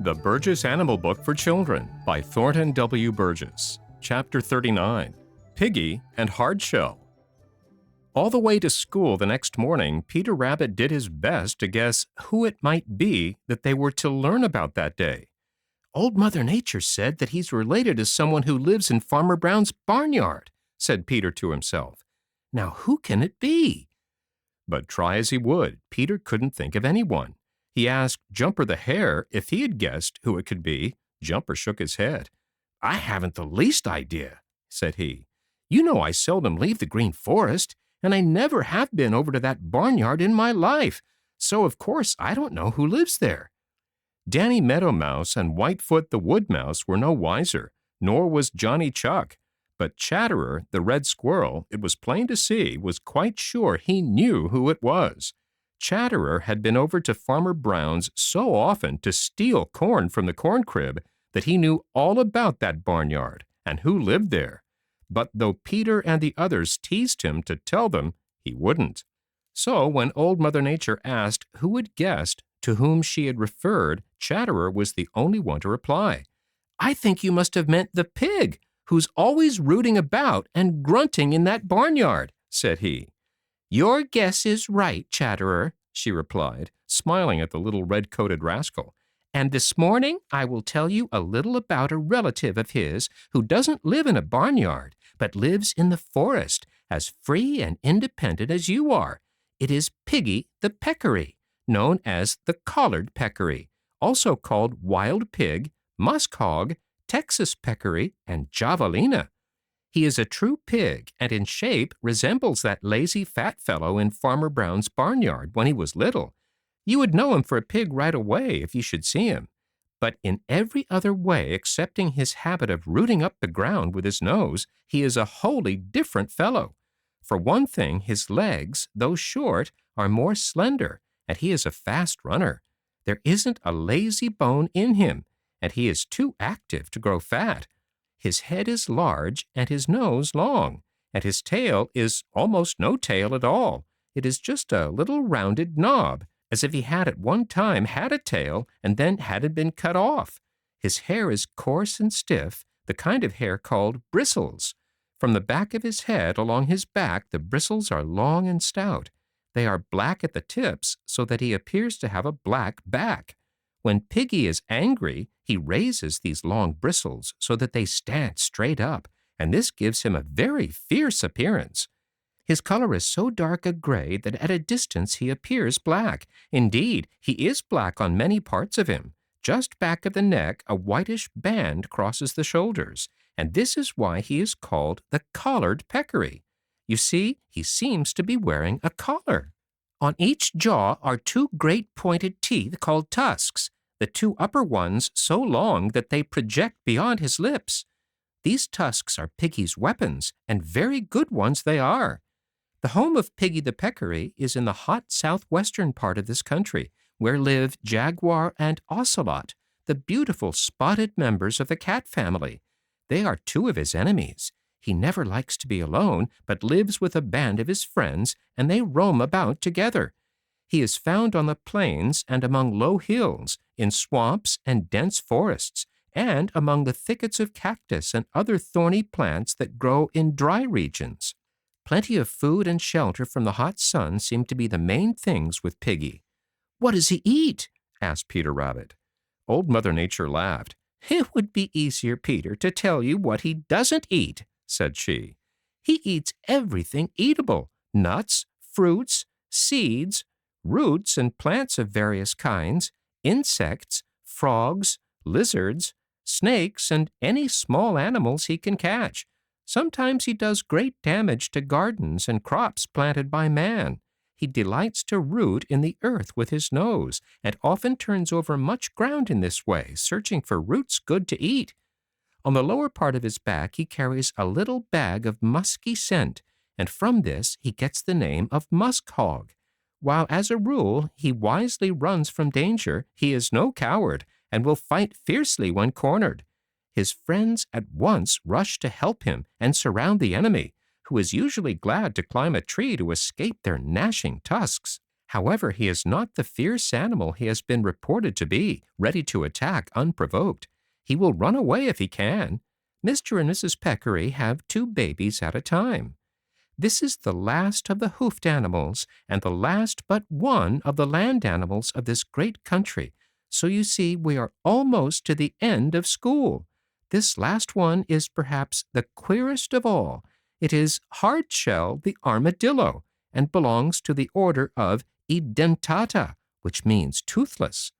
The Burgess Animal Book for Children by Thornton W. Burgess. Chapter 39, Piggy and Hardshell. All the way to school the next morning, Peter Rabbit did his best to guess who it might be that they were to learn about that day. Old Mother Nature said that he's related to someone who lives in Farmer Brown's barnyard, said Peter to himself. Now who can it be? But try as he would, Peter couldn't think of anyone. He asked Jumper the Hare if he had guessed who it could be. Jumper shook his head. I haven't the least idea, said he. You know I seldom leave the Green Forest, and I never have been over to that barnyard in my life, so of course I don't know who lives there. Danny Meadow Mouse and Whitefoot the Wood Mouse were no wiser, nor was Johnny Chuck. But Chatterer, the red squirrel, it was plain to see, was quite sure he knew who it was. Chatterer had been over to Farmer Brown's so often to steal corn from the corn crib that he knew all about that barnyard and who lived there. But though Peter and the others teased him to tell them, he wouldn't. So when Old Mother Nature asked who had guessed to whom she had referred, Chatterer was the only one to reply. I think you must have meant the pig, who's always rooting about and grunting in that barnyard, said he. Your guess is right, Chatterer, she replied, smiling at the little red-coated rascal. And this morning I will tell you a little about a relative of his who doesn't live in a barnyard, but lives in the forest, as free and independent as you are. It is Piggy the Peccary, known as the collared peccary, also called wild pig, musk hog, Texas peccary, and javelina. He is a true pig and in shape resembles that lazy fat fellow in Farmer Brown's barnyard when he was little. You would know him for a pig right away if you should see him. But in every other way excepting his habit of rooting up the ground with his nose, he is a wholly different fellow. For one thing, his legs, though short, are more slender, and he is a fast runner. There isn't a lazy bone in him, and he is too active to grow fat. His head is large and his nose long, and his tail is almost no tail at all. It is just a little rounded knob, as if he had at one time had a tail and then had it been cut off. His hair is coarse and stiff, the kind of hair called bristles. From the back of his head along his back the bristles are long and stout. They are black at the tips so that he appears to have a black back. When Piggy is angry, he raises these long bristles so that they stand straight up, and this gives him a very fierce appearance. His color is so dark a gray that at a distance he appears black. Indeed, he is black on many parts of him. Just back of the neck, a whitish band crosses the shoulders, and this is why he is called the collared peccary. You see, he seems to be wearing a collar. On each jaw are two great pointed teeth called tusks, the two upper ones so long that they project beyond his lips. These tusks are Piggy's weapons, and very good ones they are. The home of Piggy the Peccary is in the hot southwestern part of this country, where live Jaguar and Ocelot, the beautiful spotted members of the cat family. They are two of his enemies. He never likes to be alone, but lives with a band of his friends, and they roam about together. He is found on the plains and among low hills, in swamps and dense forests, and among the thickets of cactus and other thorny plants that grow in dry regions. Plenty of food and shelter from the hot sun seem to be the main things with Piggy. What does he eat? Asked Peter Rabbit. Old Mother Nature laughed. It would be easier, Peter, to tell you what he doesn't eat, said she. He eats everything eatable, nuts, fruits, seeds, roots and plants of various kinds, insects, frogs, lizards, snakes, and any small animals he can catch. Sometimes he does great damage to gardens and crops planted by man. He delights to root in the earth with his nose, and often turns over much ground in this way, searching for roots good to eat. On the lower part of his back he carries a little bag of musky scent, and from this he gets the name of musk hog. While as a rule he wisely runs from danger, he is no coward, and will fight fiercely when cornered. His friends at once rush to help him and surround the enemy, who is usually glad to climb a tree to escape their gnashing tusks. However, he is not the fierce animal he has been reported to be, ready to attack unprovoked. He will run away if he can. Mr. and Mrs. Peccary have 2 babies at a time. This is the last of the hoofed animals, and the last but one of the land animals of this great country. So you see, we are almost to the end of school. This last one is perhaps the queerest of all. It is Hardshell the armadillo, and belongs to the order of Edentata, which means toothless.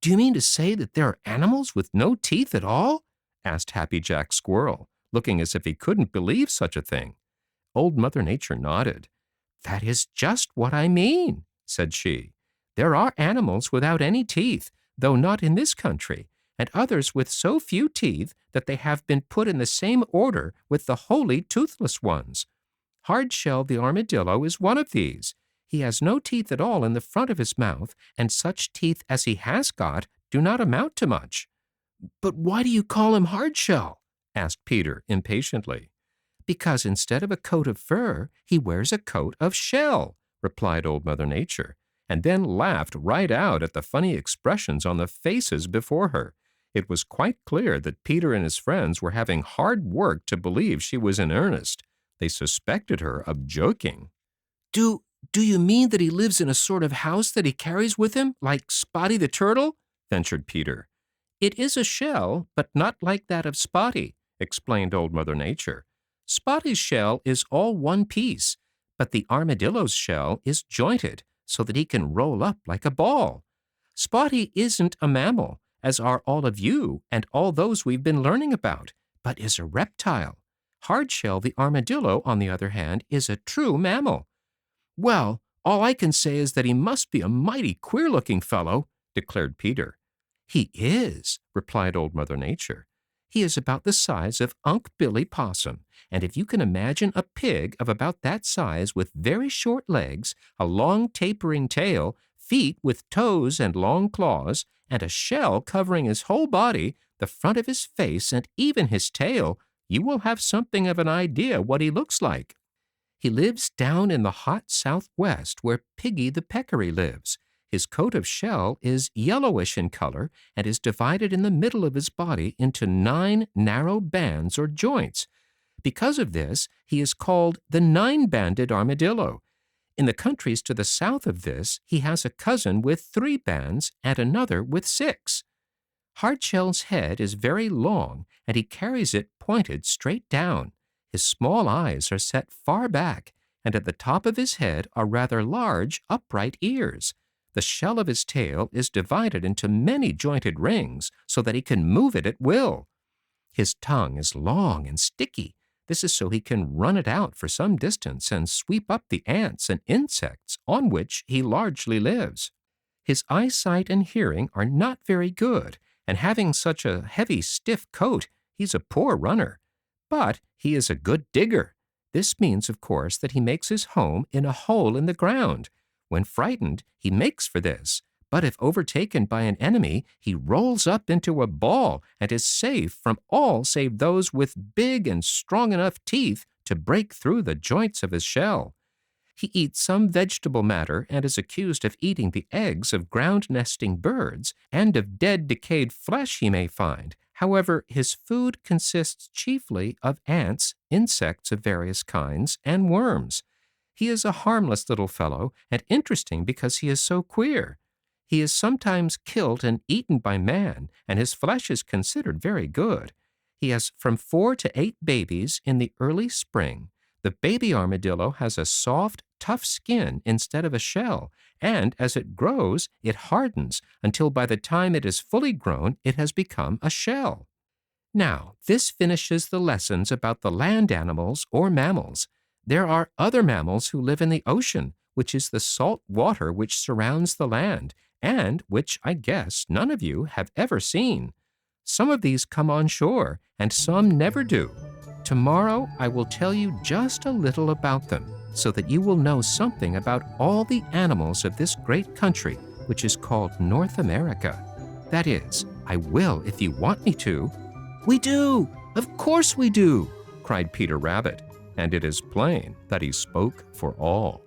Do you mean to say that there are animals with no teeth at all? Asked Happy Jack Squirrel, looking as if he couldn't believe such a thing. Old Mother Nature nodded. That is just what I mean, said she. There are animals without any teeth, though not in this country, and others with so few teeth that they have been put in the same order with the wholly toothless ones. Hardshell the armadillo is one of these. He has no teeth at all in the front of his mouth, and such teeth as he has got do not amount to much. But why do you call him Hardshell? Asked Peter impatiently. Because instead of a coat of fur, he wears a coat of shell, replied Old Mother Nature, and then laughed right out at the funny expressions on the faces before her. It was quite clear that Peter and his friends were having hard work to believe she was in earnest. They suspected her of joking. Do you mean that he lives in a sort of house that he carries with him, like Spotty the Turtle? Ventured Peter. It is a shell, but not like that of Spotty, explained Old Mother Nature. Spotty's shell is all one piece, but the armadillo's shell is jointed so that he can roll up like a ball. Spotty isn't a mammal, as are all of you and all those we've been learning about, but is a reptile. Hardshell the armadillo, on the other hand, is a true mammal. Well, all I can say is that he must be a mighty queer-looking fellow, declared Peter. He is, replied Old Mother Nature. He is about the size of Unc' Billy Possum, and if you can imagine a pig of about that size with very short legs, a long tapering tail, feet with toes and long claws, and a shell covering his whole body, the front of his face, and even his tail, you will have something of an idea what he looks like. He lives down in the hot southwest where Piggy the Peccary lives. His coat of shell is yellowish in color and is divided in the middle of his body into 9 narrow bands or joints. Because of this, he is called the 9-banded armadillo. In the countries to the south of this, he has a cousin with 3 bands and another with 6. Hardshell's head is very long, and he carries it pointed straight down. His small eyes are set far back, and at the top of his head are rather large, upright ears. The shell of his tail is divided into many jointed rings so that he can move it at will. His tongue is long and sticky. This is so he can run it out for some distance and sweep up the ants and insects on which he largely lives. His eyesight and hearing are not very good, and having such a heavy, stiff coat, he's a poor runner. But he is a good digger. This means, of course, that he makes his home in a hole in the ground. When frightened, he makes for this, but if overtaken by an enemy, he rolls up into a ball and is safe from all save those with big and strong enough teeth to break through the joints of his shell. He eats some vegetable matter and is accused of eating the eggs of ground-nesting birds and of dead, decayed flesh he may find. However, his food consists chiefly of ants, insects of various kinds, and worms. He is a harmless little fellow, and interesting because he is so queer. He is sometimes killed and eaten by man, and his flesh is considered very good. He has from 4 to 8 babies in the early spring. The baby armadillo has a soft, tough skin instead of a shell, and as it grows, it hardens until by the time it is fully grown, it has become a shell. Now, this finishes the lessons about the land animals or mammals. There are other mammals who live in the ocean, which is the salt water which surrounds the land, and which, I guess, none of you have ever seen. Some of these come on shore, and some never do. Tomorrow I will tell you just a little about them, so that you will know something about all the animals of this great country, which is called North America. That is, I will if you want me to. We do! Of course we do! Cried Peter Rabbit, and it is plain that he spoke for all.